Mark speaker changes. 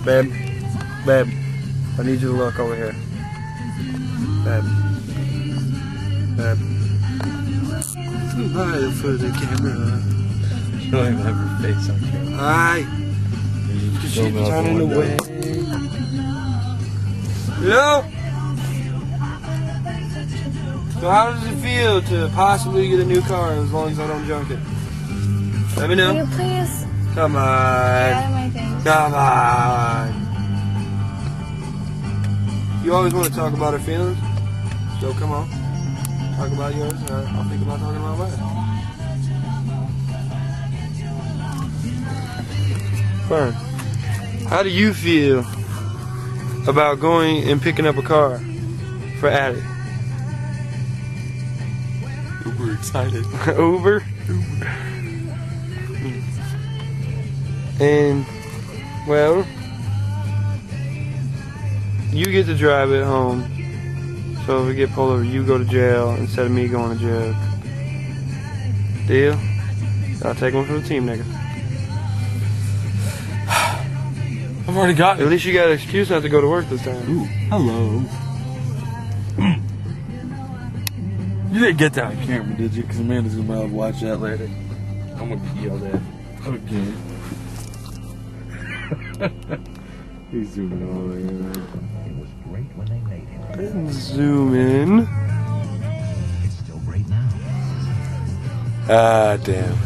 Speaker 1: Babe. Babe. I need you to look over here. Babe. Babe. Smile for the camera.
Speaker 2: You don't even have her face on camera.
Speaker 1: Hi. Because she's turning away. Hello? So how does it feel to possibly get a new car as long as I don't junk it? Let me know.
Speaker 3: Will you please
Speaker 1: Come on.
Speaker 3: get out of my face?
Speaker 1: Come on. You always want to talk about her feelings, so come on. Talk about yours, and I'll think about talking about mine. Fine. How do you feel about going and picking up a car for Addie?
Speaker 2: Uber excited.
Speaker 1: Uber? And, well, you get to drive it home. So if we get pulled over, you go to jail instead of me going to jail. Deal? I'll take one for the team, nigga.
Speaker 2: I've already got
Speaker 1: At
Speaker 2: it.
Speaker 1: least you got an excuse not to go to work this time.
Speaker 2: Ooh, hello. You didn't get that on camera, did you? Because Amanda's going to be able to watch that later. I'm going to get yelled at. Okay. He's zooming over here.
Speaker 4: It was great when they made it.
Speaker 1: Zoom in.
Speaker 4: It's still great now.
Speaker 1: Ah, damn.